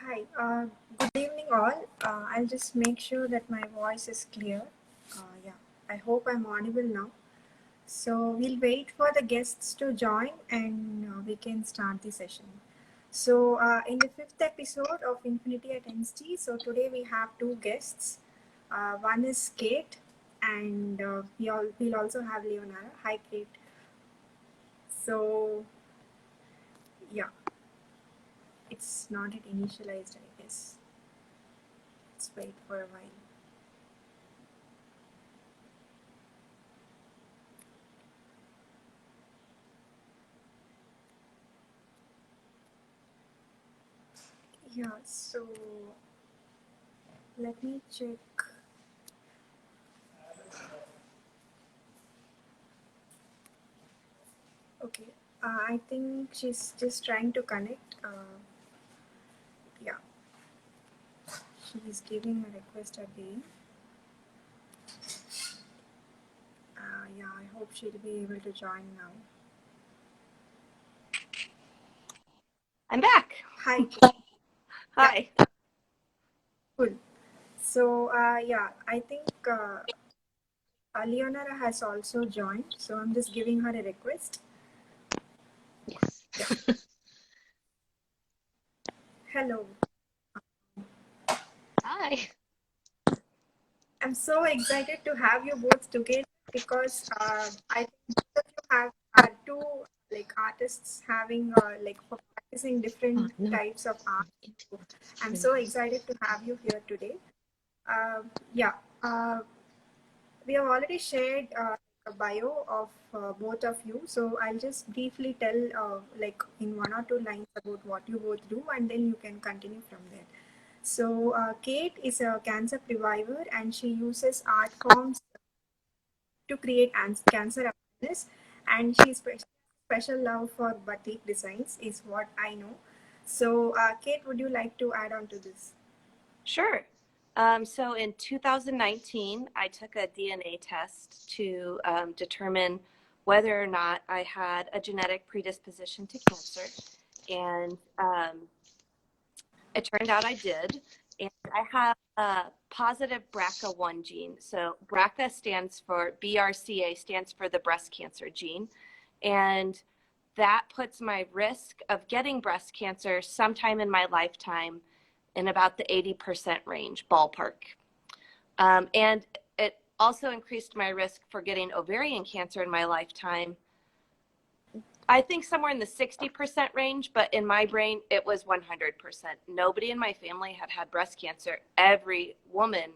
Hi, good evening all. I'll just make sure that my voice is clear. Yeah, I hope I'm audible now. So we'll wait for the guests to join and we can start the session. So in the fifth episode of Infinity at Insti, so today we have two guests. One is Kate and we'll also have Leonora. Hi Kate. So yeah, it's not yet initialized I guess. Let's wait for a while. Yeah, so let me check. Okay, I think she's just trying to connect. Yeah, she's giving a request again. Yeah, I hope she'll be able to join now. I'm back. Hi. Hi. Yeah. Cool. So, yeah, I think Leonora has also joined. So I'm just giving her a request. Yes. Yeah. Hello. Hi. I'm so excited to have you both together because I think both of you have are two like artists having like for practicing different types of art. So I'm so excited to have you here today. Yeah, we have already shared a bio of both of you, so I'll just briefly tell like in one or two lines about what you both do, and then you can continue from there. So Kate is a cancer previvor and she uses art forms to create cancer awareness, and she's special love for batik designs is what I know. So Kate, would you like to add on to this? Sure. So in 2019, I took a DNA test to determine whether or not I had a genetic predisposition to cancer. And it turned out I did. And I have a positive BRCA1 gene. So BRCA stands for, BRCA stands for the breast cancer gene. And that puts my risk of getting breast cancer sometime in my lifetime in about the 80% range, ballpark. And it also increased my risk for getting ovarian cancer in my lifetime, I think somewhere in the 60% range, but in my brain, it was 100%. Nobody in my family had had breast cancer. Every woman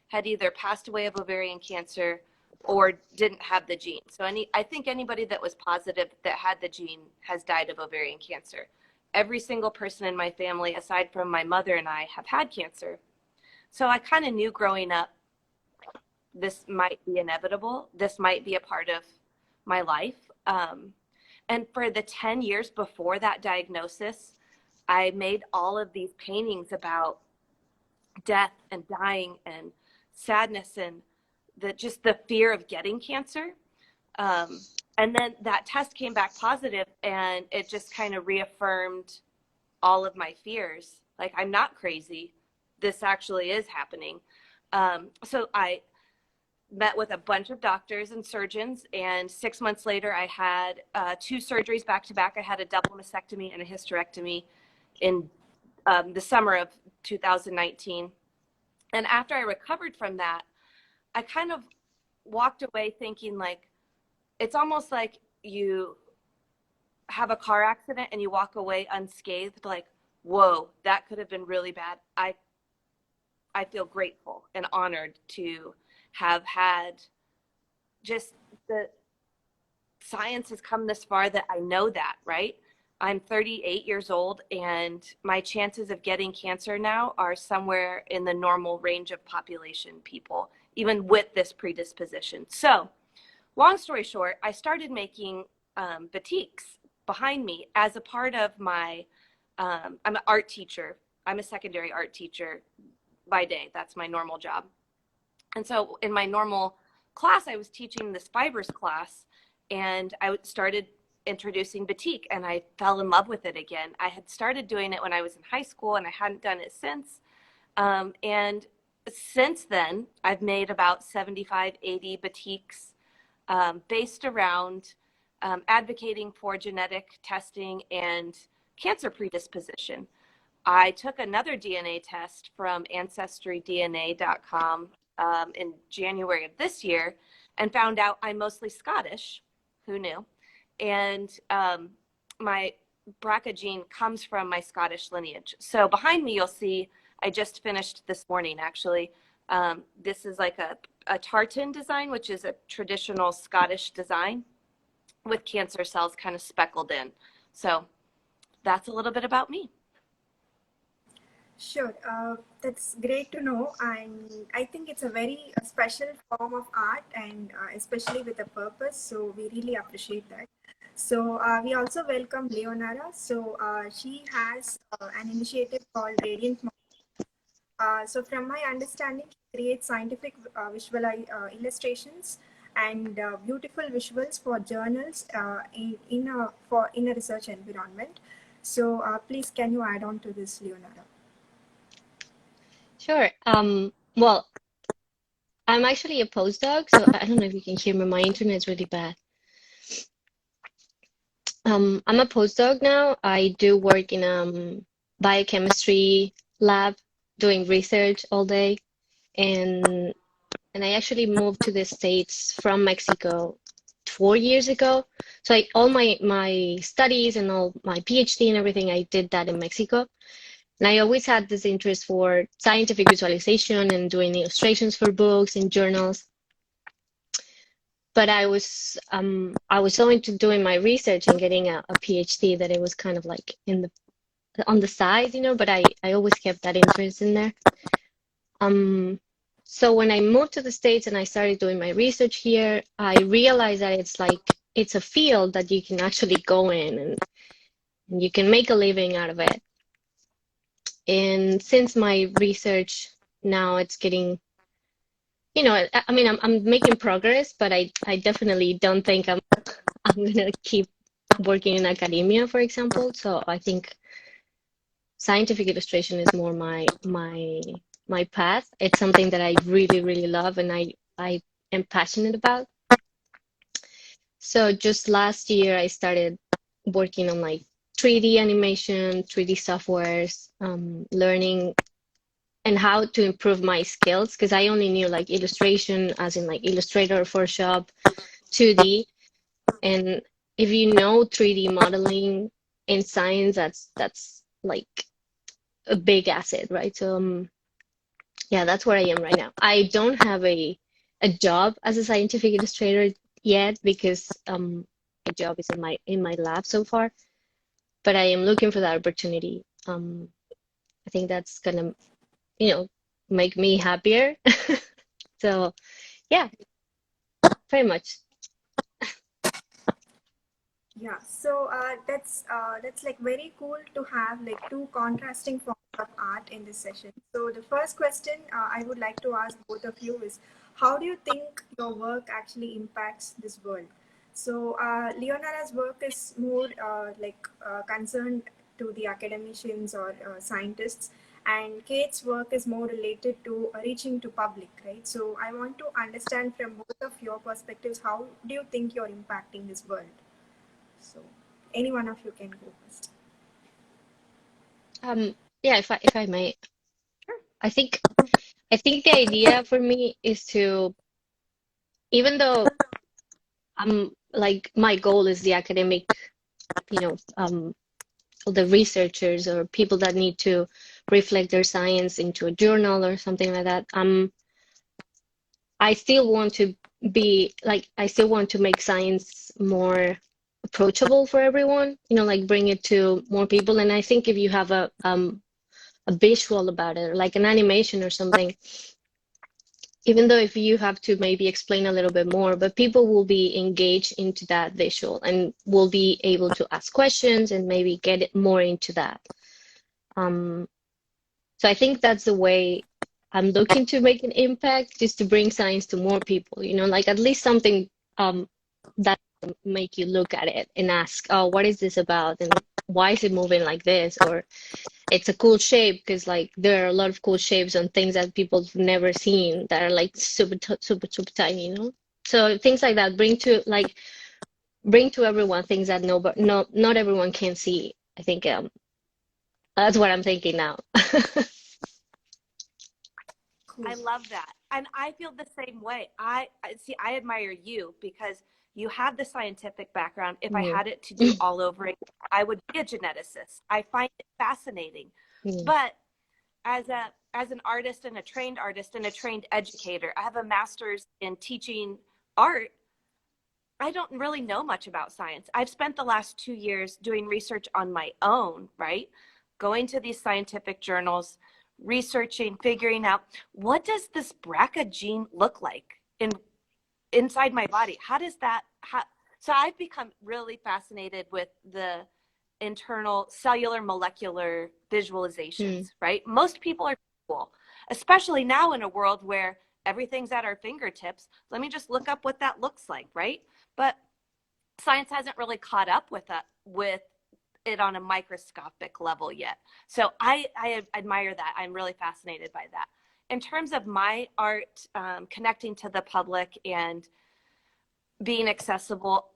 had either passed away of ovarian cancer or didn't have the gene. So I think anybody that was positive that had the gene has died of ovarian cancer. Every single person in my family, aside from my mother and I, have had cancer. So I kind of knew growing up, this might be inevitable. This might be a part of my life. And for the 10 years before that diagnosis, I made all of these paintings about death and dying and sadness and just the fear of getting cancer. And then that test came back positive, and it just kind of reaffirmed all of my fears. Like, I'm not crazy. This actually is happening. So I met with a bunch of doctors and surgeons, and 6 months later I had 2 surgeries back to back. I had a double mastectomy and a hysterectomy in the summer of 2019. And after I recovered from that, I kind of walked away thinking, like, it's almost like you have a car accident and you walk away unscathed, like, whoa, that could have been really bad. I feel grateful and honored to have had just the science has come this far that I know that, right? I'm 38 years old, and my chances of getting cancer now are somewhere in the normal range of population people, even with this predisposition. So long story short, I started making batiks behind me as a part of my, I'm an art teacher. I'm a secondary art teacher by day. That's my normal job. And so in my normal class, I was teaching this fibers class, and I started introducing batik, and I fell in love with it again. I had started doing it when I was in high school, and I hadn't done it since. And since then, I've made about 75, 80 batiks based around advocating for genetic testing and cancer predisposition. I took another DNA test from ancestrydna.com in January of this year and found out I'm mostly Scottish. Who knew? And my BRCA gene comes from my Scottish lineage. So behind me, you'll see, I just finished this morning, actually. This is like a tartan design, which is a traditional Scottish design with cancer cells kind of speckled in. So that's a little bit about me. Sure, that's great to know, and I think it's a very special form of art, and especially with a purpose. So we really appreciate that. So we also welcome Leonora. So she has an initiative called Radiant. So from my understanding, she creates scientific visual illustrations and beautiful visuals for journals in a research environment. So please, can you add on to this, Leonora? Sure. Well, I'm actually a postdoc, so I don't know if you can hear me. My internet's really bad. I'm a postdoc now. I do work in a biochemistry lab doing research all day, and I actually moved to the States from Mexico 4 years ago. So all my studies and all my PhD and everything, I did that in Mexico. And I always had this interest for scientific visualization and doing illustrations for books and journals. But I was so into doing my research and getting a PhD that it was kind of like on the side, but I always kept that interest in there. So when I moved to the States and I started doing my research here, I realized that it's a field that you can actually go in and you can make a living out of it. And since my research now it's getting, I mean, I'm making progress, but I definitely don't think I'm gonna keep working in academia, for example. So I think scientific illustration is more my path. It's something that I really, really love and I am passionate about. So just last year I started working on like 3D animation, 3D softwares, learning and how to improve my skills because I only knew like illustration as in like Illustrator, Photoshop, 2D. And if you know 3D modeling in science, that's like a big asset, right? So yeah, that's where I am right now. I don't have a job as a scientific illustrator yet because my job is in my lab so far, but I am looking for that opportunity. I think that's gonna, make me happier. So yeah, very much. Yeah, so that's like very cool to have like two contrasting forms of art in this session. So the first question I would like to ask both of you is, how do you think your work actually impacts this world? So Leonora's work is more concerned to the academicians or scientists, and Kate's work is more related to reaching to public, right? So I want to understand from both of your perspectives, how do you think you're impacting this world? So any one of you can go first. Yeah, if I may, I think the idea for me is to, even though I'm like my goal is the academic, the researchers or people that need to reflect their science into a journal or something like that. I still want to I still want to make science more approachable for everyone, like bring it to more people. And I think if you have a visual about it, like an animation or something, even though if you have to maybe explain a little bit more, but people will be engaged into that visual and will be able to ask questions and maybe get it more into that. So I think that's the way I'm looking to make an impact, is to bring science to more people, like at least something that make you look at it and ask, oh, what is this about? And why is it moving like this? Or it's a cool shape because like there are a lot of cool shapes on things that people have never seen that are like super, super tiny, you know? So things like that bring to everyone things that not everyone can see. I think that's what I'm thinking now. Cool. I love that. And I feel the same way. See, I admire you because you have the scientific background. If I Yeah. had it to do all over again, I would be a geneticist. I find it fascinating. Yeah. But as an artist and a trained educator, I have a master's in teaching art. I don't really know much about science. I've spent the last 2 years doing research on my own, right? Going to these scientific journals, researching, figuring out what does this BRCA gene look like inside my body? How does that so I've become really fascinated with the internal cellular molecular visualizations, right? Most people are cool, especially now in a world where everything's at our fingertips. Let me just look up what that looks like, right? But science hasn't really caught up with it on a microscopic level yet. So I admire that. I'm really fascinated by that. In terms of my art connecting to the public and being accessible,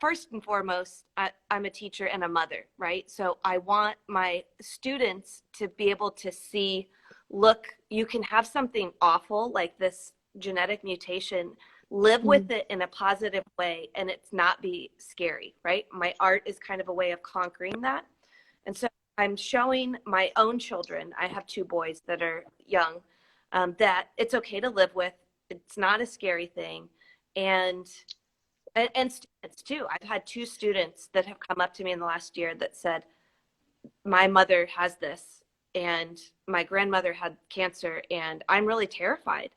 first and foremost, I'm a teacher and a mother, right? So I want my students to be able to see, look, you can have something awful like this genetic mutation, live with it in a positive way, and it's not be scary, right? My art is kind of a way of conquering that. And so I'm showing my own children, I have 2 boys that are young, that it's okay to live with. It's not a scary thing. And students too. I've had 2 students that have come up to me in the last year that said, my mother has this and my grandmother had cancer and I'm really terrified.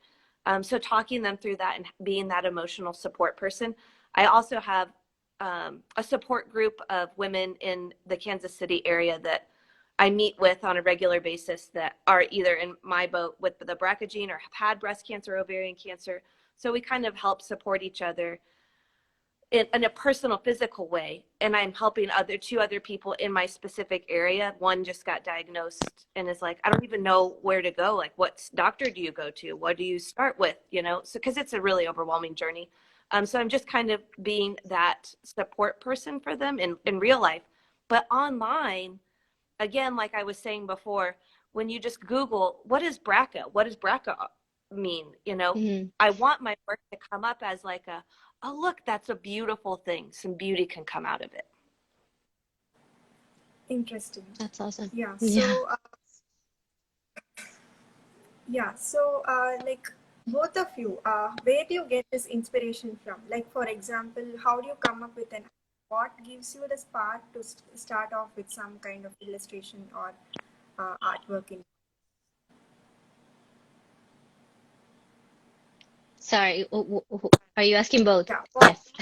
So talking them through that and being that emotional support person. I also have a support group of women in the Kansas City area that I meet with on a regular basis that are either in my boat with the BRCA gene or have had breast cancer, ovarian cancer. So we kind of help support each other in a personal, physical way. And I'm helping 2 other people in my specific area. One just got diagnosed and is like, I don't even know where to go. Like, what doctor do you go to? What do you start with? You know, so because it's a really overwhelming journey. So I'm just kind of being that support person for them in real life. But online, again, like I was saying before, when you just Google, what is BRCA? What does BRCA mean? You know, I want my work to come up as like oh, look, that's a beautiful thing. Some beauty can come out of it. Interesting. That's awesome. Yeah. So, like both of you, where do you get this inspiration from? Like, for example, how do you come up with what gives you the spark to start off with some kind of illustration or artwork in? Sorry, are you asking both? Yeah. Yes.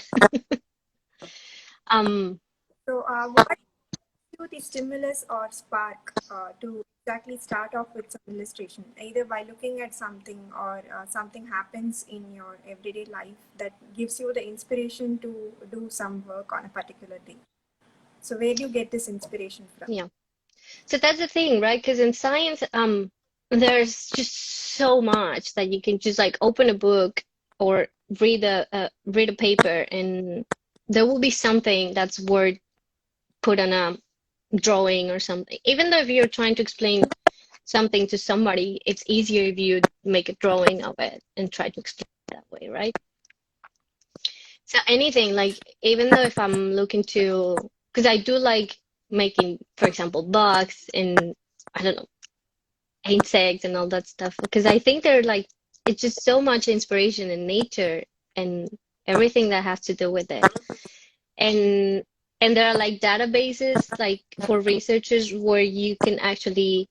So, what gives you the stimulus or spark to exactly start off with some illustration, either by looking at something or something happens in your everyday life that gives you the inspiration to do some work on a particular thing? So, where do you get this inspiration from? Yeah. So that's the thing, right? Because in science, there's just so much that you can just like open a book or read a paper, and there will be something that's worth put on a drawing or something. Even though if you're trying to explain something to somebody, it's easier if you make a drawing of it and try to explain it that way, right? So anything, like even though if I'm looking to, because I do like making, for example, bugs and I don't know, insects and all that stuff, because I think they're like, it's just so much inspiration in nature and everything that has to do with it. And there are like databases like for researchers where you can actually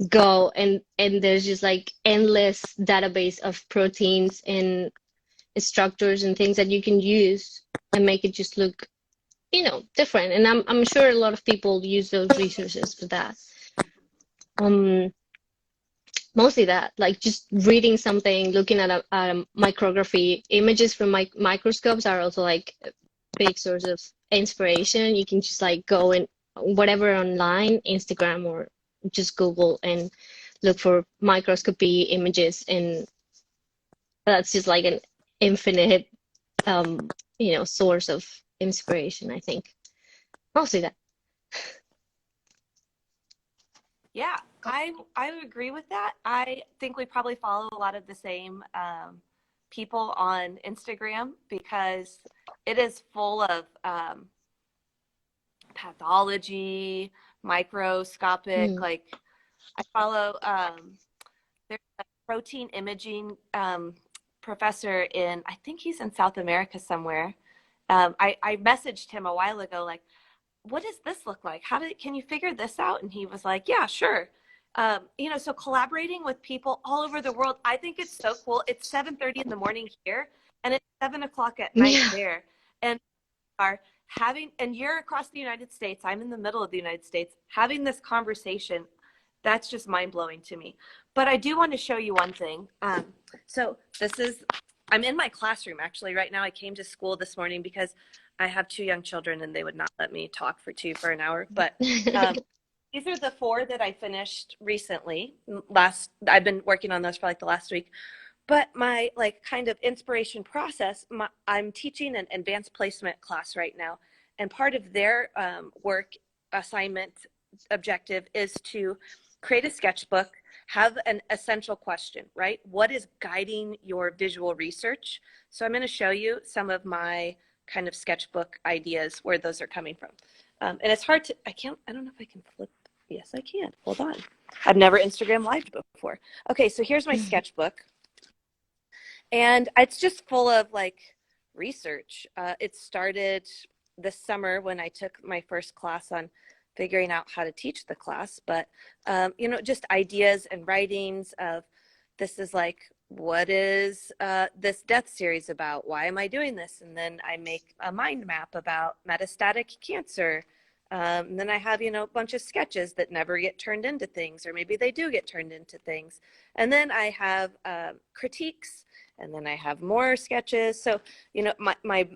go and there's just like endless database of proteins and structures and things that you can use and make it just look, you know, different. And I'm sure a lot of people use those resources for that. Mostly that, like just reading something, looking at a micrography. Images from microscopes are also like big source of inspiration. You can just like go and whatever online, Instagram, or just Google and look for microscopy images, and that's just like an infinite source of inspiration, I think. Mostly that. Yeah, I would agree with that. I think we probably follow a lot of the same people on Instagram because it is full of pathology, microscopic. Mm. Like I follow there's a protein imaging professor in, I think he's in South America somewhere. I messaged him a while ago, like, what does this look like? Can you figure this out? And he was like, yeah, sure. So collaborating with people all over the world, I think it's so cool. It's 7:30 in the morning here, and it's 7 o'clock at night Yeah. there. And are and you're across the United States, I'm in the middle of the United States, having this conversation, that's just mind blowing to me. But I do want to show you one thing. So I'm in my classroom actually right now. I came to school this morning because I have 2 young children and they would not let me talk for an hour. But these are the 4 that I finished recently. I've been working on those for like the last week. But my like kind of inspiration process, I'm teaching an advanced placement class right now. And part of their work assignment objective is to create a sketchbook, have an essential question, right? What is guiding your visual research? So I'm going to show you some of my kind of sketchbook ideas where those are coming from. And it's hard to, I don't know if I can flip. Yes, I can. Hold on. I've never Instagram lived before. Okay, so here's my sketchbook. And it's just full of like research. It started this summer when I took my first class on figuring out how to teach the class, but just ideas and writings of this is like, what is this death series about? Why am I doing this? And then I make a mind map about metastatic cancer. And then I have, a bunch of sketches that never get turned into things, or maybe they do get turned into things. And then I have critiques, and then I have more sketches. So, my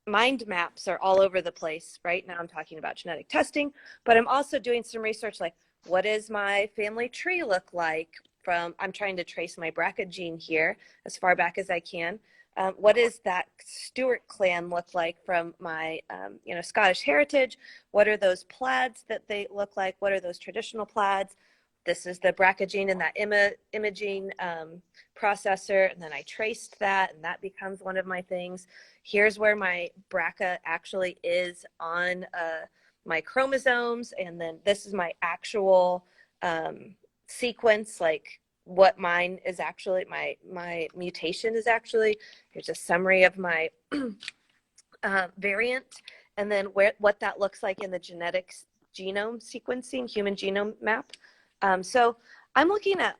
mind maps are all over the place. Right now I'm talking about genetic testing, but I'm also doing some research like, what does my family tree look like? I'm trying to trace my BRCA gene here as far back as I can. What does that Stuart clan look like from my, Scottish heritage? What are those plaids that they look like? What are those traditional plaids? This is the BRCA gene in that imaging processor. And then I traced that, and that becomes one of my things. Here's where my BRCA actually is on my chromosomes. And then this is my actual sequence, like what mine is actually, my mutation is actually. Here's a summary of my variant, and then what that looks like in the genetics genome sequencing, human genome map. So I'm looking at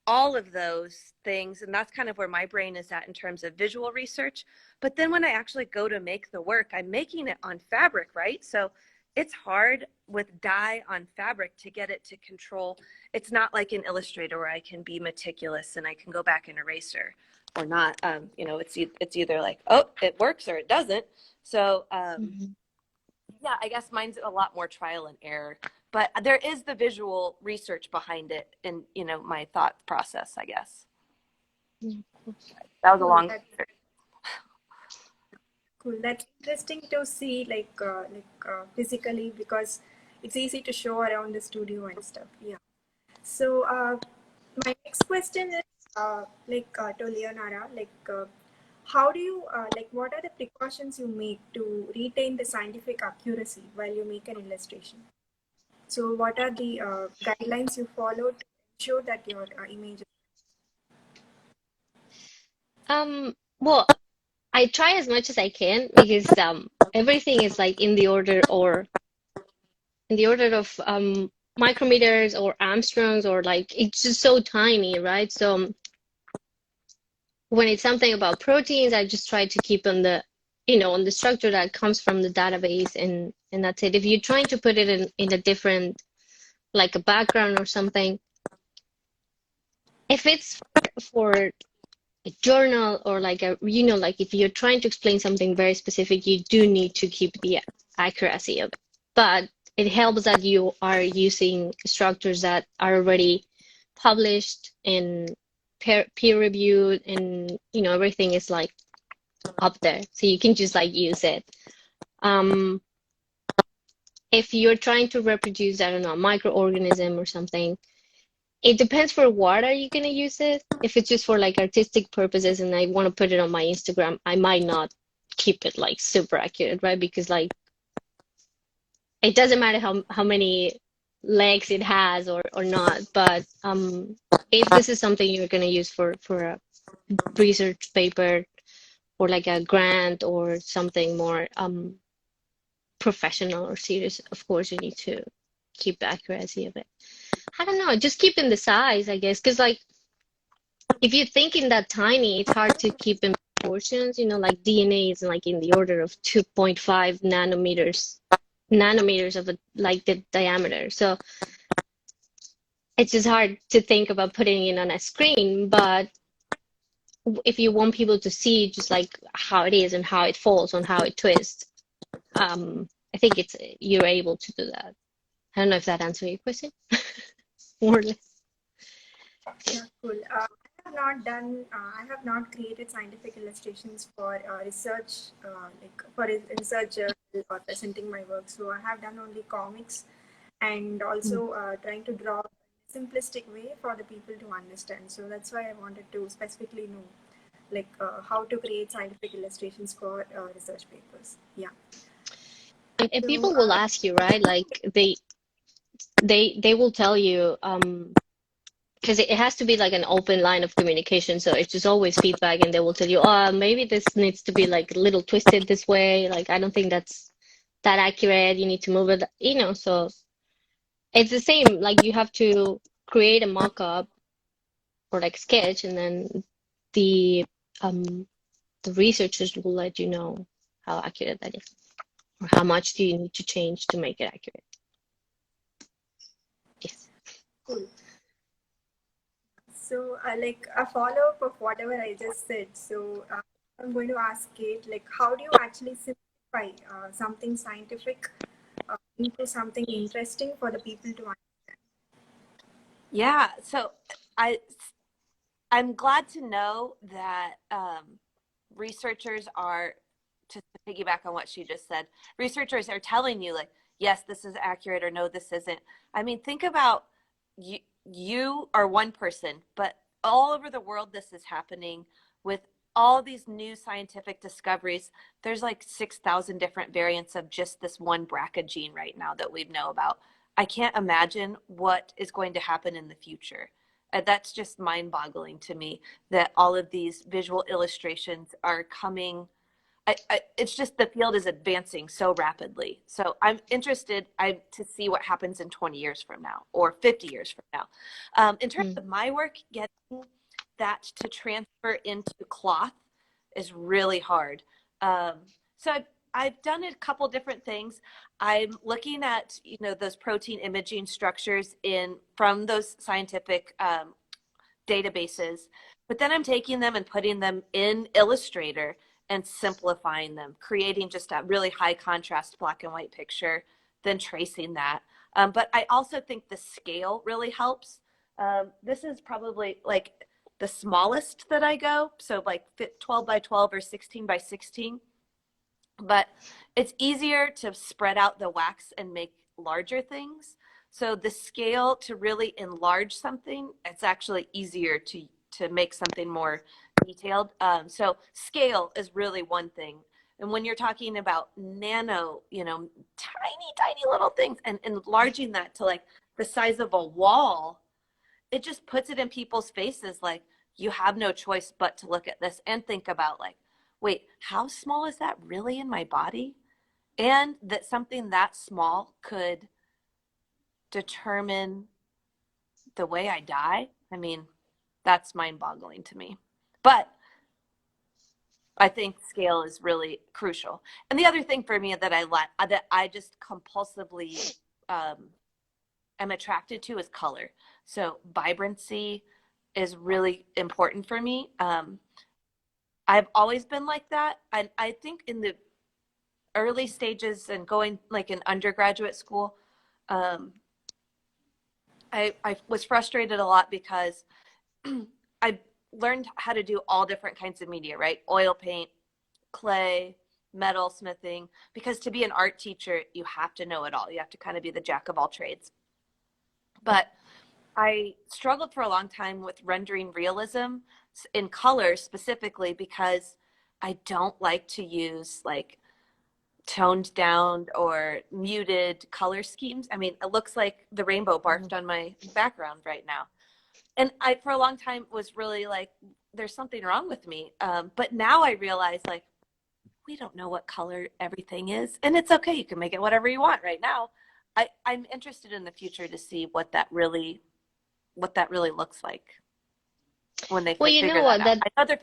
all of those things, and that's kind of where my brain is at in terms of visual research. But then when I actually go to make the work, I'm making it on fabric, right? So it's hard with dye on fabric to get it to control. It's not like in Illustrator where I can be meticulous and I can go back and eraser or not. It's either like, oh, it works or it doesn't. So yeah, I guess mine's a lot more trial and error, but there is the visual research behind it and, my thought process, I guess. That was a long answer. Cool. That's interesting to see, physically, because it's easy to show around the studio and stuff. Yeah. So my next question is to Leonora, how do you what are the precautions you make to retain the scientific accuracy while you make an illustration? So what are the guidelines you follow to ensure that your image? Well, I try as much as I can because everything is like in the order of micrometers or Armstrongs, or like it's just so tiny, right? So when it's something about proteins, I just try to keep on the on the structure that comes from the database, and that's it. If you're trying to put it in a different, like a background or something, if it's for a journal or like a, like if you're trying to explain something very specific, you do need to keep the accuracy of it. But it helps that you are using structures that are already published and peer reviewed, and everything is like up there, so you can just like use it. Um, if you're trying to reproduce, I don't know, a microorganism or something, it depends for what are you going to use it. If it's just for like artistic purposes and I want to put it on my Instagram, I might not keep it like super accurate, right? Because like it doesn't matter how many legs it has or not. But if this is something you're going to use for a research paper or like a grant or something more professional or serious, of course you need to keep the accuracy of it. I don't know, just keeping the size, I guess, because like if you think in that tiny, it's hard to keep in proportions. Like DNA is like in the order of 2.5 nanometers of like the diameter. So it's just hard to think about putting it on a screen. But if you want people to see just like how it is and how it falls and how it twists, I think you're able to do that. I don't know if that answers your question, more or less. Yeah, cool. I have not created scientific illustrations for research, like for research or presenting my work. So I have done only comics and Mm. also trying to draw a simplistic way for the people to understand. So that's why I wanted to specifically know like how to create scientific illustrations for research papers. Yeah. And So people will ask you, right? Like they will tell you, because it has to be like an open line of communication. So it's just always feedback, and they will tell you, oh, maybe this needs to be like a little twisted this way. Like I don't think that's that accurate. You need to move it, So it's the same. Like you have to create a mock-up or like sketch, and then the um the researchers will let you know how accurate that is, or how much do you need to change to make it accurate. Yes. cool. So, like a follow-up of whatever I just said. So, I'm going to ask Kate, like, how do you actually simplify something scientific into something interesting for the people to understand? Yeah. So I I'm glad to know that researchers are, to piggyback on what she just said, researchers are telling you like, yes, this is accurate, or no, this isn't. I mean, think about you are one person, but all over the world this is happening with all these new scientific discoveries. There's like 6,000 different variants of just this one BRCA gene right now that we know about. I can't imagine what is going to happen in the future. That's just mind-boggling to me that all of these visual illustrations are coming. It's just the field is advancing so rapidly. So I'm interested to see what happens in 20 years from now or 50 years from now. In terms Mm. of my work, getting that to transfer into cloth is really hard. So I've done a couple different things. I'm looking at those protein imaging structures from those scientific databases, but then I'm taking them and putting them in Illustrator and simplifying them, creating just a really high contrast black and white picture, then tracing that. But I also think the scale really helps. This is probably like the smallest that I go, so like 12 by 12 or 16 by 16. But it's easier to spread out the wax and make larger things. So the scale to really enlarge something, it's actually easier to make something more detailed. So scale is really one thing. And when you're talking about nano, tiny little things, and enlarging that to like the size of a wall, it just puts it in people's faces like you have no choice but to look at this and think about like, wait, how small is that really in my body? And that something that small could determine the way I die. I mean, that's mind-boggling to me. But I think scale is really crucial. And the other thing for me that I just compulsively am attracted to is color. So vibrancy, is really important for me. I've always been like that. I think in the early stages and going like in undergraduate school, I was frustrated a lot because I learned how to do all different kinds of media, right? Oil paint, clay, metal smithing, because to be an art teacher, you have to know it all. You have to kind of be the jack of all trades. But I struggled for a long time with rendering realism in color specifically because I don't like to use like toned down or muted color schemes. I mean, it looks like the rainbow barfed on my background right now. And I, for a long time, was really like, there's something wrong with me. But now I realize, like, we don't know what color everything is, and it's okay. You can make it whatever you want right now. I'm interested in the future to see what that really looks like when they Well, you figure know that what? out. That I know they're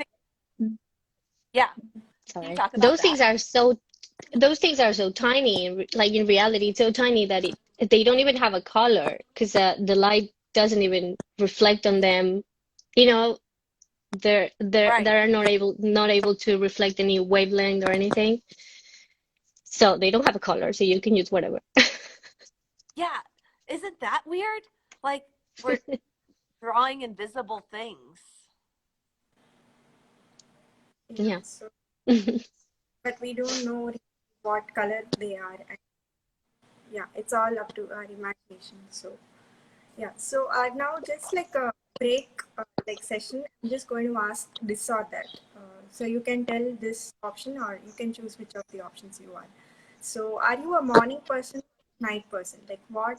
yeah. Can you sorry. talk about that? Those things are so tiny, like in reality, it's so tiny that they don't even have a color because the light doesn't even reflect on them. You know, Right. they're not able to reflect any wavelength or anything. So they don't have a color, so you can use whatever. Yeah. Isn't that weird? Like we're drawing invisible things. Yeah. Yeah. So, but we don't know what color they are. And yeah, it's all up to our imagination. So yeah. So now just like a break like session, I'm just going to ask this or that. So you can tell this option or you can choose which of the options you want. So are you a morning person, night person? Like what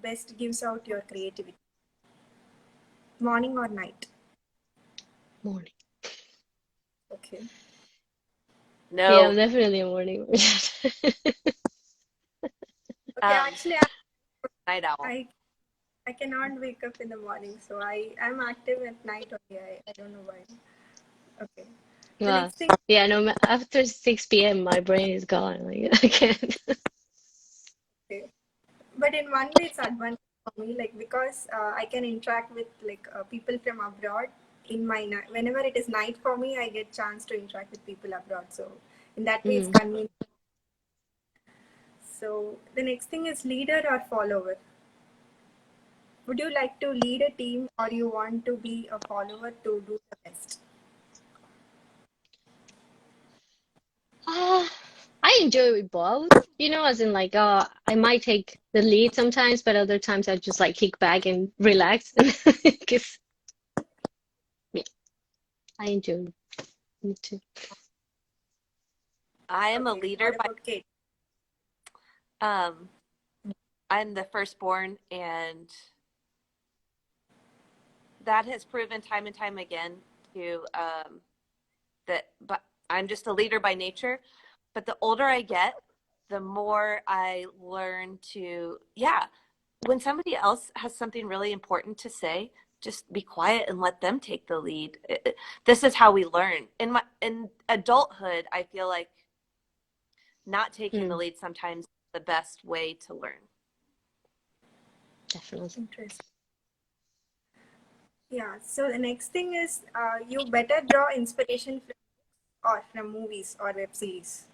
best gives out your creativity? Morning or night? Morning. Okay. Yeah, I'm No. definitely a morning person. Okay, actually, Night owl. I cannot wake up in the morning, so I'm active at night only. I don't know why. Okay. The Well, next thing, yeah, no, after 6 p.m., my brain is gone. Like, I can't. okay. But in one way, it's advantage for me, like because I can interact with like people from abroad. In my whenever it is night for me, I get chance to interact with people abroad. So in that way, it's Mm. convenient. So the next thing is leader or follower. Would you like to lead a team or you want to be a follower to do the best? Uh, I enjoy both, as in like I might take the lead sometimes, but other times I just like kick back and relax. Because yeah, I enjoy it too. I am a Okay. leader What by about Kate? I'm the firstborn, and that has proven time and time again to that. But I'm just a leader by nature. But the older I get, the more I learn to, yeah, when somebody else has something really important to say, just be quiet and let them take the lead. This is how we learn. In adulthood, I feel like not taking the Mm, lead sometimes is the best way to learn. definitely. Interesting. Yeah. So the next thing is you better draw inspiration from or from movies or web series.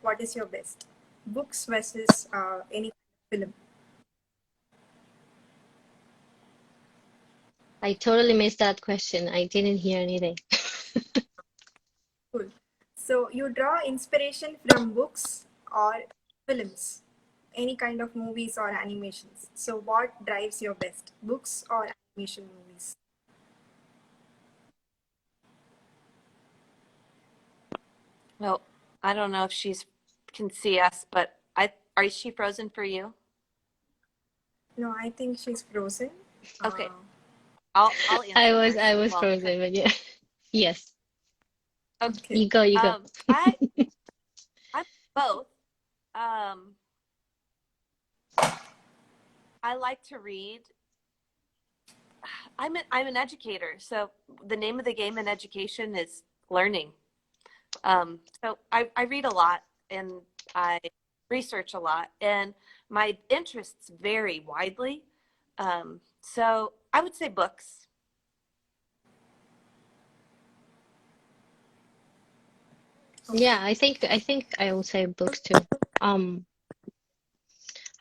What is your best? Books versus any film. I totally missed that question. I didn't hear anything. Cool. So you draw inspiration from books or films, any kind of movies or animations. So what drives your best? Books or animation movies? Well, I don't know if she's can see us, but is she frozen for you? No, I think she's frozen. Okay, Uh, I'll I answer was first. I was Well, frozen, but yeah. Yes. okay. okay. You go. I I'm both. Um, I like to read. I'm an educator, so the name of the game in education is learning. So I read a lot and I research a lot, and my interests vary widely. So I would say books. Yeah, I think I will say books too. Um,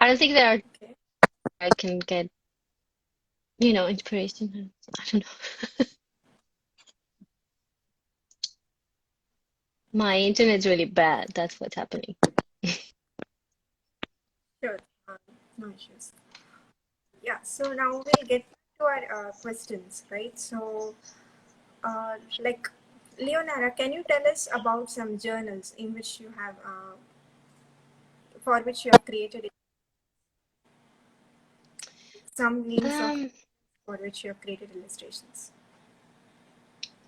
I don't think there are Okay. I can get, inspiration. I don't know. My internet's really bad. That's what's happening. Sure. No issues. Yeah. So now we'll get to our questions, right? So, like, Leonora, can you tell us about some journals in which you have, for which you have created some names of Um, for which you have created illustrations?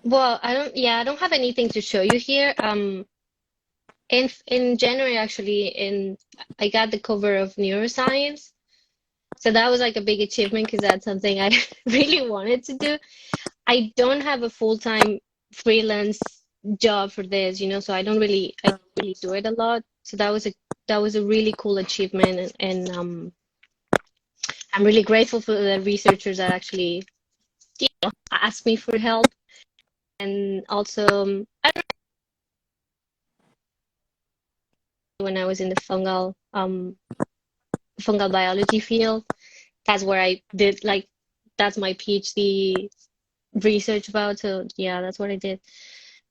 well, I don't have anything to show you here. In January actually, I got the cover of Neuroscience. So that was like a big achievement because that's something I really wanted to do. I don't have a full-time freelance job for this, so I don't really do it a lot. So that was a really cool achievement, and I'm really grateful for the researchers that actually asked me for help. And also, I don't know, when I was in the fungal biology field, that's where I did like that's my PhD research about. So yeah, that's what I did.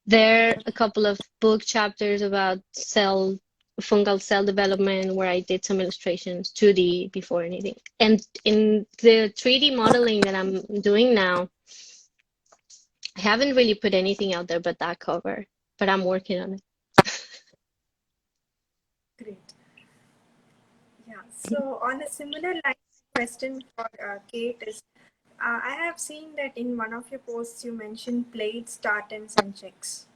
There are a couple of book chapters about fungal cell development where I did some illustrations, 2D before anything. And in the 3D modeling that I'm doing now, I haven't really put anything out there but that cover, but I'm working on it. Great. Yeah. So on a similar line, question for Kate is, I have seen that in one of your posts you mentioned plates, tartans, and checks.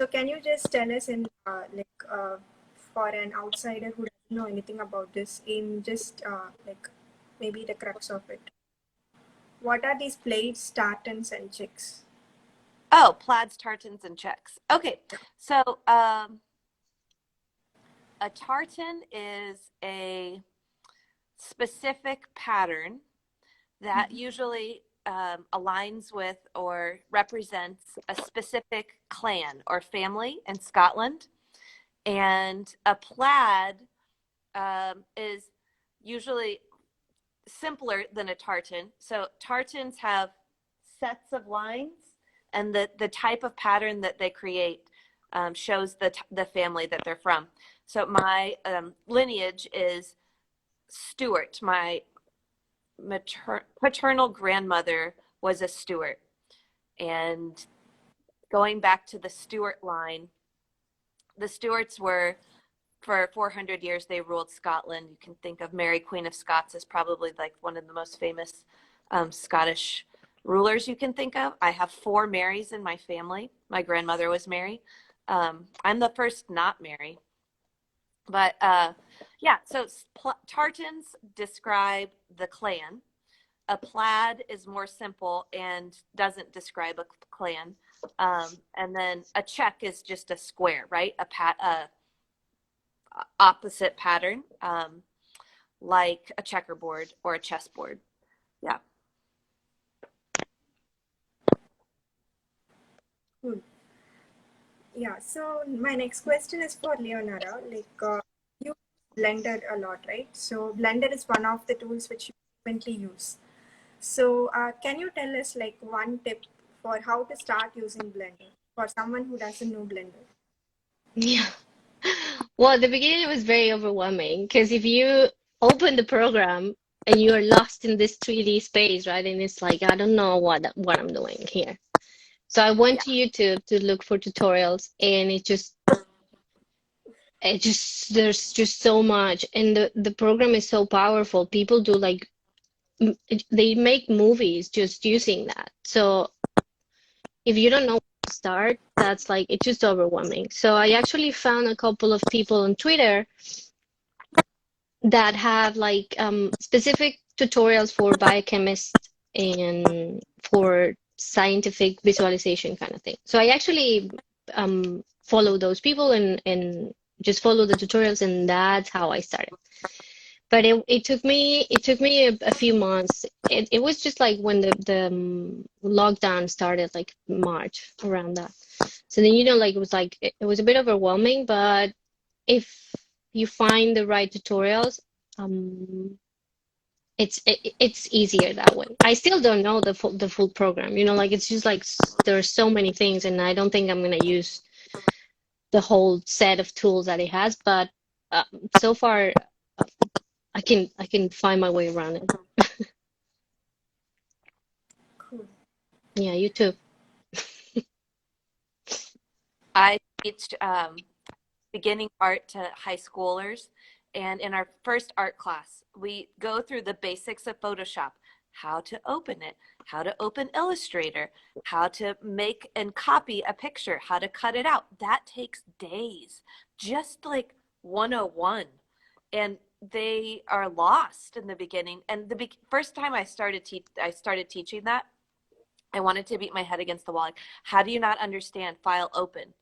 So can you just tell us in for an outsider who doesn't know anything about this, in just like maybe the crux of it, what are these plates, tartans, and checks? Oh, plaids, tartans, and checks. Okay, so a tartan is a specific pattern that usually aligns with or represents a specific clan or family in Scotland. And a plaid is usually simpler than a tartan. So tartans have sets of lines, and the type of pattern that they create shows the family that they're from. So my lineage is Stuart. My paternal grandmother was a Stuart. And going back to the Stuart line, the Stuarts were, for 400 years, they ruled Scotland. You can think of Mary, Queen of Scots, as probably like one of the most famous Scottish rulers you can think of. I have 4 Marys in my family. My grandmother was Mary. I'm the first not Mary. But yeah, so tartans describe the clan. A plaid is more simple and doesn't describe a clan. And then a check is just a square, right? A opposite pattern, like a checkerboard or a chessboard. Yeah. Cool. Yeah. So my next question is for Leonora. You Blender a lot, right? So Blender is one of the tools which you frequently use. So can you tell us like one tip for how to start using Blender for someone who doesn't know Blender? Yeah. Well, at the beginning it was very overwhelming because if you open the program and you are lost in this 3D space, right? And it's like, I don't know what I'm doing here. So I went Yeah. to YouTube to look for tutorials, and there's just so much, and the program is so powerful. People do like they make movies just using that. So if you don't know where to start, that's like it's just overwhelming. So I actually found a couple of people on Twitter that have like specific tutorials for biochemists and for scientific visualization kind of thing. So I actually follow those people and just follow the tutorials, and that's how I started. But it took me a few months, it was just like when the lockdown started, like March, around that. So then, like, it was a bit overwhelming, but if you find the right tutorials, um, it's easier that way. I still don't know the full program, like it's just like there are so many things, and I don't think I'm gonna use the whole set of tools that it has, but so far uh, I can find my way around it. Cool. Yeah, you too. I teach beginning art to high schoolers. And in our first art class, we go through the basics of Photoshop, how to open it, how to open Illustrator, how to make and copy a picture, how to cut it out. That takes days, just like 101. And they are lost in the beginning. And the first time I started teaching that, I wanted to beat my head against the wall. Like, how do you not understand file open?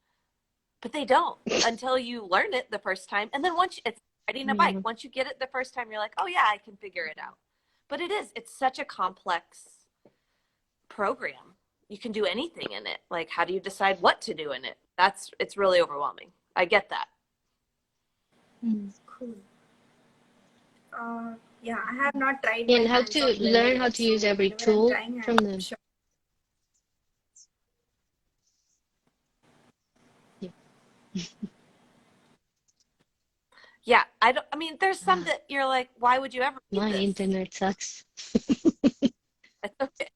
But they don't until you learn it the first time. And then it's riding a bike. Yeah. Once you get it the first time, you're like, oh yeah, I can figure it out. But it's such a complex program. You can do anything in it. Like, how do you decide what to do in it? It's really overwhelming. I get that. Cool. Yeah, I have not tried my And how hands to on learn blending how it, to so use every whenever I'm tool trying, from I'm them. sure. Yeah. Yeah, I mean, there's some that you're like, why would you ever read My this? internet sucks. It's okay.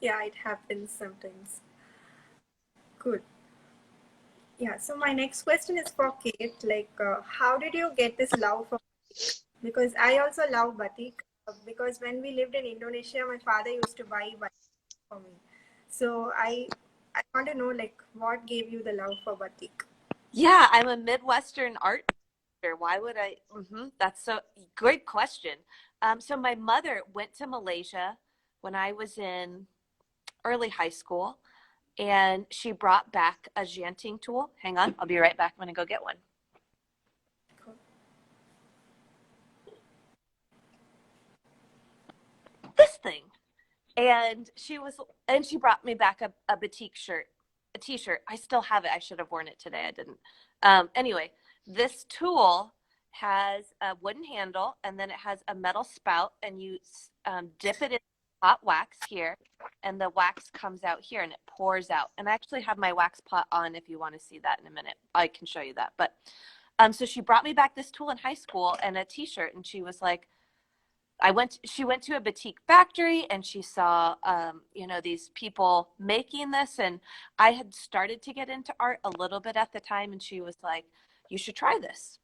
Yeah, it happens sometimes. Good. Yeah, so my next question is for Kate. Like, how did you get this love for batik? Because I also love batik. Because when we lived in Indonesia, my father used to buy batik for me. So I want to know, like, what gave you the love for batik? Yeah, I'm a Midwestern art teacher. Why would I? That's so good question. So my mother went to Malaysia when I was in early high school, and she brought back a janting tool. Hang on, I'll be right back. I'm gonna go get one. This thing. And she brought me back a batik shirt, a t-shirt. I still have it. I should have worn it today. I didn't. Anyway, this tool has a wooden handle, and then it has a metal spout, and you dip it in hot wax here, and the wax comes out here, and it pours out. And I actually have my wax pot on if you want to see that in a minute. I can show you that. But so she brought me back this tool in high school and a t-shirt, and she was like, she went to a batik factory, and she saw, these people making this. And I had started to get into art a little bit at the time. And she was like, you should try this.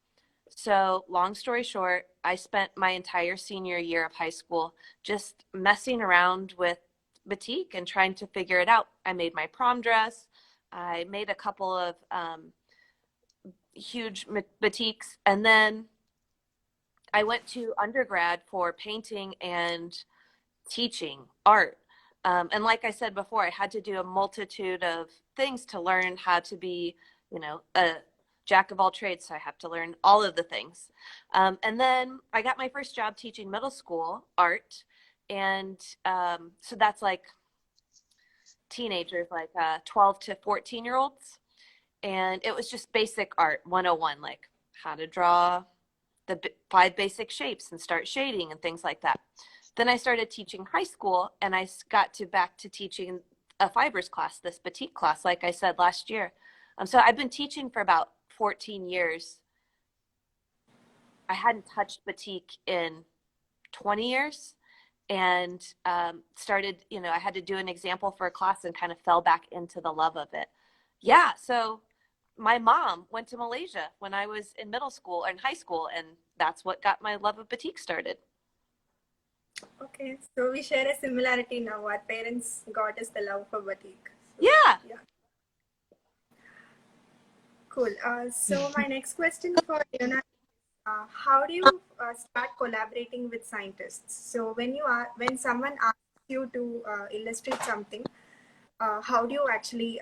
So long story short, I spent my entire senior year of high school just messing around with batik and trying to figure it out. I made my prom dress. I made a couple of huge batiks. And then I went to undergrad for painting and teaching art. And like I said before, I had to do a multitude of things to learn how to be, a jack of all trades. So I have to learn all of the things. And then I got my first job teaching middle school art. And so that's like teenagers, like 12 to 14-year-olds. And it was just basic art 101, like how to draw the 5 basic shapes and start shading and things like that. Then I started teaching high school, and I got back to teaching a fibers class, this batik class, like I said last year. So I've been teaching for about 14 years. I hadn't touched batik in 20 years, and started, I had to do an example for a class and kind of fell back into the love of it. Yeah, so my mom went to Malaysia when I was in middle school and high school, and that's what got my love of batik started. Okay, so we share a similarity now. Our parents got us the love for batik. So, Yeah. Cool. So my next question for Leonora, how do you start collaborating with scientists? So when someone asks you to illustrate something, how do you actually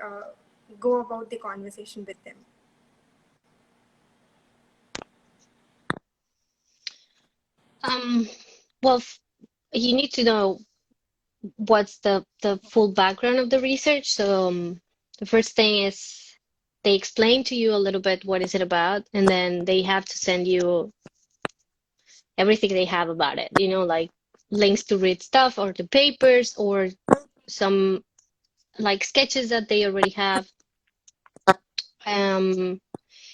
go about the conversation with them? Well, you need to know what's the full background of the research. So the first thing is they explain to you a little bit what is it about, and then they have to send you everything they have about it, like links to read stuff or the papers or some like sketches that they already have. Um,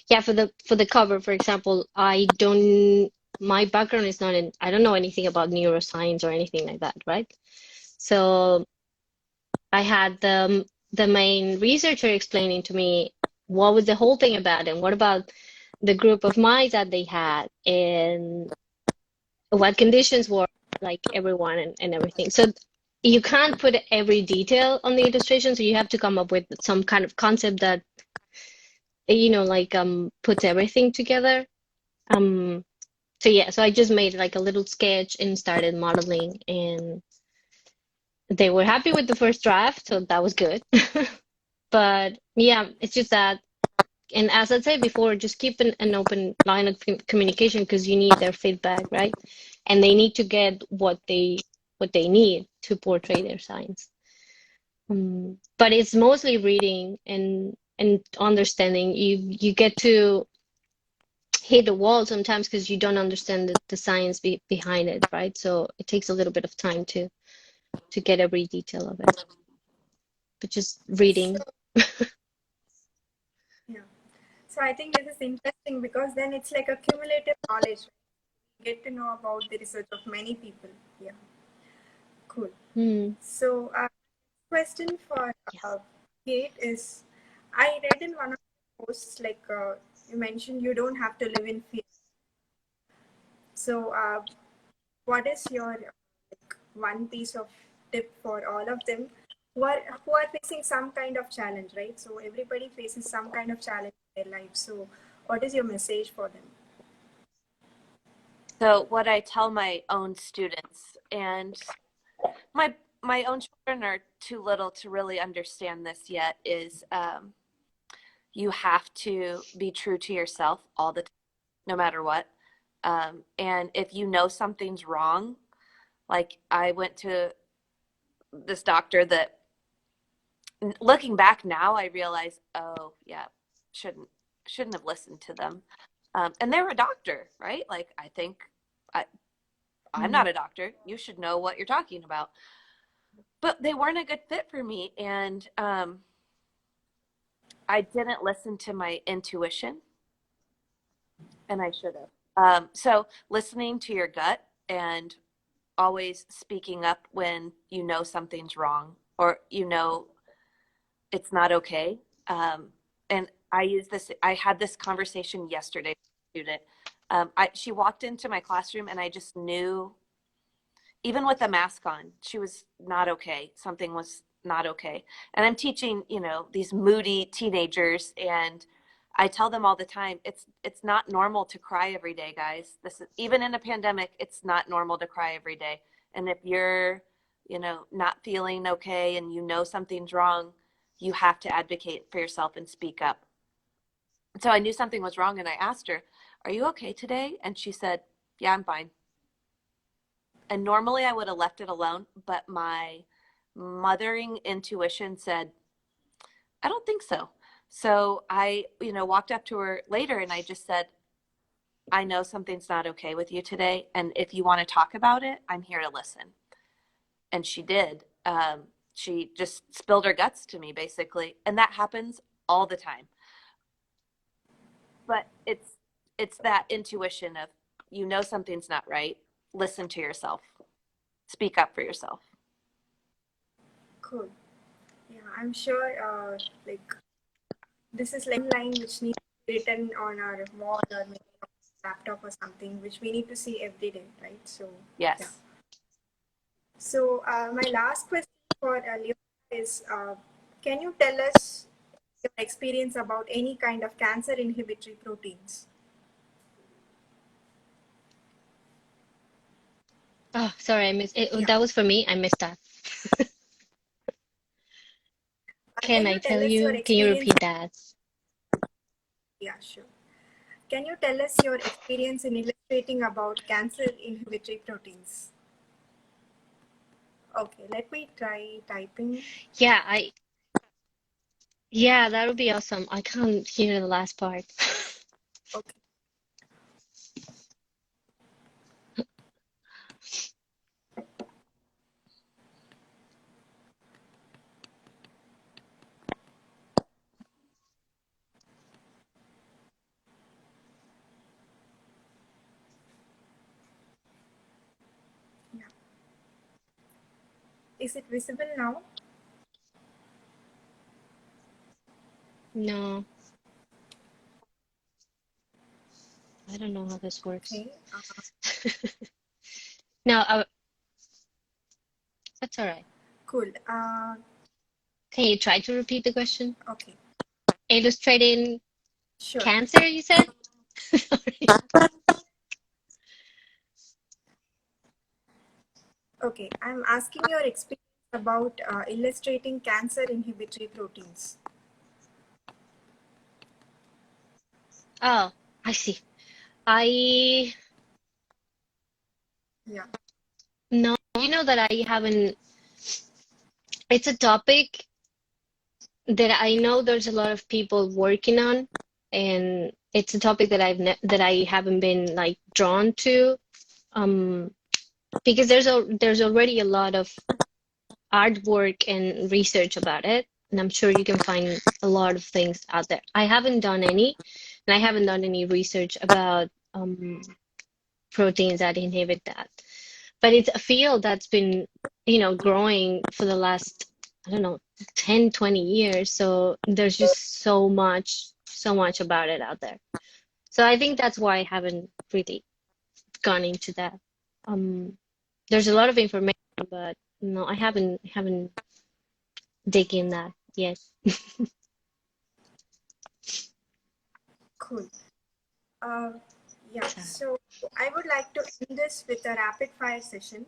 yeah, for the cover, for example, my background is not in, I don't know anything about neuroscience or anything like that, right? So I had the main researcher explaining to me what was the whole thing about and what about the group of mice that they had and what conditions were like everyone and everything. So you can't put every detail on the illustration, so you have to come up with some kind of concept that like puts everything together. Um, so yeah, so I just made like a little sketch and started modeling, and they were happy with the first draft, so that was good. But yeah, it's just that, and as I said before, just keep an open line of communication because you need their feedback, right? And they need to get what they need to portray their science. But it's mostly reading and understanding. You get to hit the wall sometimes because you don't understand the science behind it, right? So it takes a little bit of time to get every detail of it. But just So reading. yeah. So I think this is interesting because then it's like a cumulative knowledge. You get to know about the research of many people. Yeah, cool. Hmm. So question for Yeah. Kate is, I read in one of the posts like you mentioned you don't have to live in fear. So what is your like, one piece of tip for all of them who are facing some kind of challenge, right? So everybody faces some kind of challenge in their life. So what is your message for them? So what I tell my own students, and my my own children are too little to really understand this yet, is you have to be true to yourself all the time, no matter what. And if you know something's wrong, like I went to this doctor that, looking back now, I realize, oh yeah, shouldn't shouldn't have listened to them. And they're a doctor, right? Like I think I, I'm Hmm. not a doctor. You should know what you're talking about. But they weren't a good fit for me, and I didn't listen to my intuition, and I should have. So listening to your gut and always speaking up when you know something's wrong or it's not okay. And I had this conversation yesterday with a student. She walked into my classroom and I just knew, even with the mask on, she was not okay. Something was not okay. And I'm teaching, these moody teenagers, and I tell them all the time, it's not normal to cry every day, guys. This is, even in a pandemic, it's not normal to cry every day. And if you're, not feeling okay and you know something's wrong, you have to advocate for yourself and speak up. So I knew something was wrong and I asked her, "Are you okay today?" And she said, "Yeah, I'm fine." And normally I would have left it alone, but my mothering intuition said, "I don't think so." So I, walked up to her later and I just said, "I know something's not okay with you today. And if you want to talk about it, I'm here to listen." And she did. She just spilled her guts to me, basically. And that happens all the time. But it's that intuition of, something's not right. Listen to yourself. Speak up for yourself. Cool. Yeah, I'm sure like this is like a line which needs to be written on our wall or maybe on our laptop or something which we need to see every day, right? So yeah. Yes. So my last question for Leonora is, can you tell us your experience about any kind of cancer inhibitory proteins? Oh, sorry, I missed it. Yeah. That was for me. I missed that. Can Can I you tell tell us your you? Can you experience? repeat that? Yeah, sure. Can you tell us your experience in illustrating about cancer inhibitory proteins? Okay, let me try typing. Yeah, yeah, that would be awesome. I can't hear the last part. Okay. Yeah. Is it visible now? No, I don't know how this works. Okay. No, that's all right. Cool. Can you try to repeat the question? Okay. Illustrating Sure. cancer, you said? Sorry. Okay. I'm asking your experience about illustrating cancer inhibitory proteins. Oh, I see. I Yeah. no, you know that I haven't. It's a topic that I know there's a lot of people working on, and it's a topic that that I haven't been like drawn to, um, because there's already a lot of artwork and research about it, and I'm sure you can find a lot of things out there. I haven't done any, and I haven't done any research about proteins that inhibit that. But it's a field that's been, growing for the last, I don't know, 10, 20 years. So there's just so much about it out there. So I think that's why I haven't really gone into that. Um, there's a lot of information, but no, I haven't dig in that yet. Cool. Uh, yeah. So, So I would like to end this with a rapid fire session.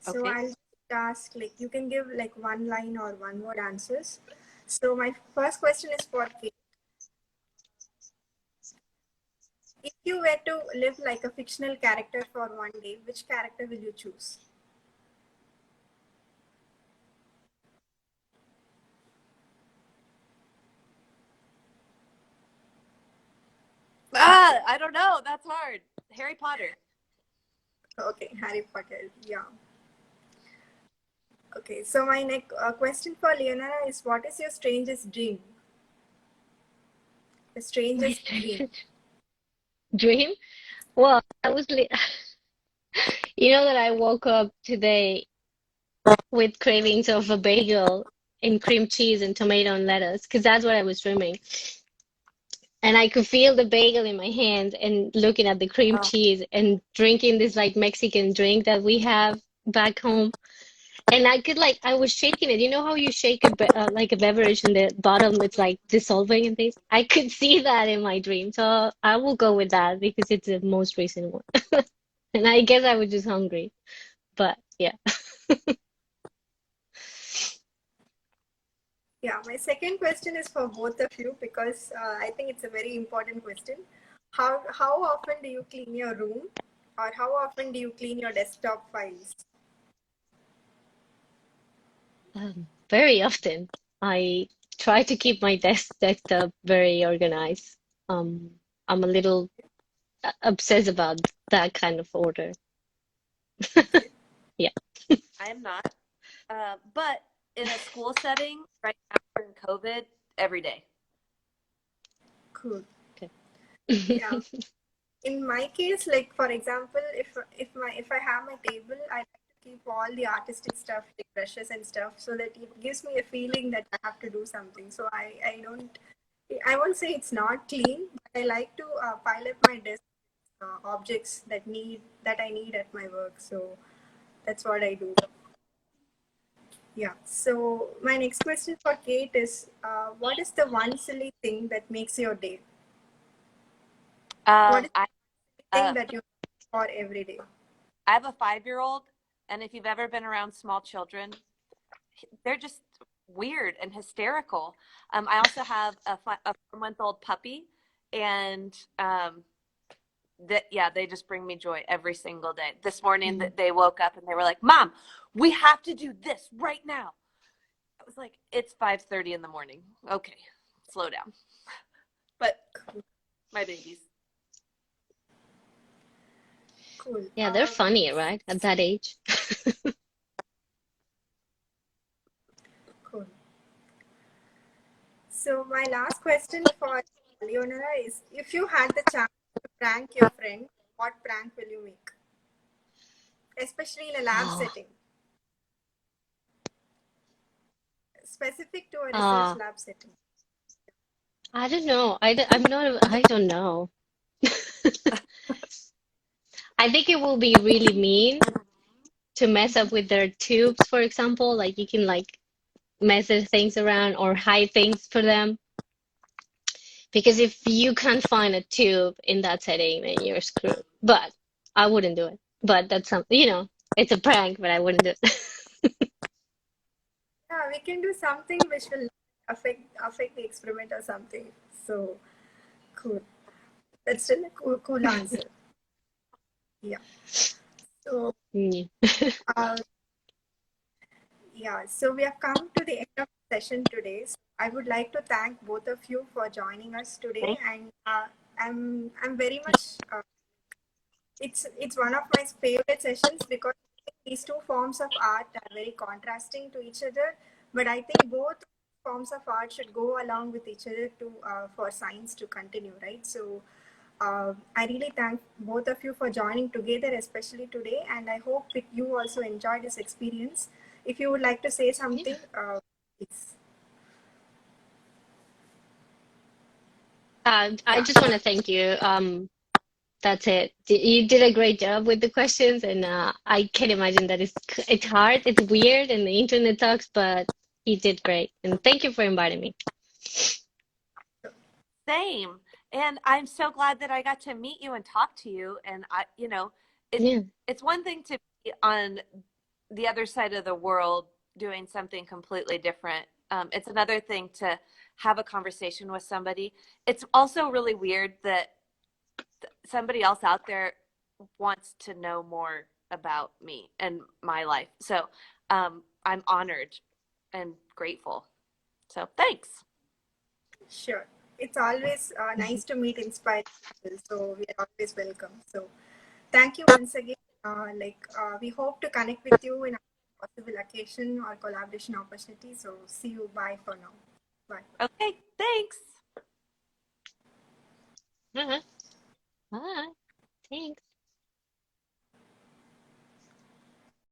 So Okay. I'll just ask, like, you can give like one line or one word answers. So my first question is for Kate. If you were to live like a fictional character for one day, which character will you choose? I don't know. That's hard. Harry Potter. Okay, Harry Potter. Yeah. Okay, so my next question for Leonora is, what is your strangest dream? The my strangest dream. strangest dream? Well, you know that I woke up today with cravings of a bagel and cream cheese and tomato and lettuce, because that's what I was dreaming. And I could feel the bagel in my hand and looking at the cream Oh, cheese and drinking this like Mexican drink that we have back home. And I could I was shaking it. You know how you shake like a beverage and the bottom it's like dissolving and things? I could see that in my dream. So I will go with that because it's the most recent one. And I guess I was just hungry. But yeah. Yeah, my second question is for both of you because I think it's a very important question. How often do you clean your room, or how often do you clean your desktop files? Very often I try to keep my desktop very organized. Um, I'm a little obsessed about that kind of order. Okay, Yeah. I am not. But in a school setting, right now during COVID, every day. cool. Okay. Yeah. In my case, like for example, if I have my table, I like to keep all the artistic stuff, like brushes and stuff, so that it gives me a feeling that I have to do something. So I don't, I won't say it's not clean, but I like to pile up my desk objects that I need at my work. So that's what I do. Yeah. So my next question for Kate is, what is the one silly thing that makes your day? What is I the thing uh, that you do for every day? I have a 5-year-old, and if you've ever been around small children, they're just weird and hysterical. I also have a 4-month-old puppy, and they just bring me joy every single day. This morning they woke up and they were like, Mom, we have to do this right now. I was like, it's 5:30 in the morning. Okay, slow down. But my babies. Cool. Yeah, they're funny, right? At that age. Cool. So my last question for Leonora is, if you had the chance to prank your friend, what prank will you make? Especially in a lab Oh, setting, specific to a research uh, lab setting. I don't know. I'm not, I don't know. I think it will be really mean to mess up with their tubes, for example. Like you can like mess their things around or hide things for them. Because if you can't find a tube in that setting, then you're screwed. But I wouldn't do it. But that's something, it's a prank, but I wouldn't do it. Yeah, we can do something which will affect the experiment or something. So cool. That's still a cool answer. Yeah. So Yeah. uh, yeah, so we have come to the end of the session today. So I would like to thank both of you for joining us today, and I'm very much it's one of my favorite sessions because these two forms of art are very contrasting to each other. But I think both forms of art should go along with each other to for science to continue, right? So I really thank both of you for joining together, especially today, and I hope that you also enjoyed this experience. If you would like to say something, please. I Yeah, just want to thank you. That's it. You did a great job with the questions, and I can imagine that it's hard, it's weird, and the internet sucks, but you did great. And thank you for inviting me. Same. And I'm so glad that I got to meet you and talk to you. And it Yeah. it's one thing to be on the other side of the world doing something completely different. It's another thing to have a conversation with somebody. It's also really weird that somebody else out there wants to know more about me and my life. So I'm honored and grateful. So thanks. sure. It's always nice to meet inspired people, so we are always welcome. So thank you once again. We hope to connect with you in a possible occasion or collaboration opportunity. So see you. Bye for now. Bye. Okay, thanks. Uh-huh. Bye. Thanks.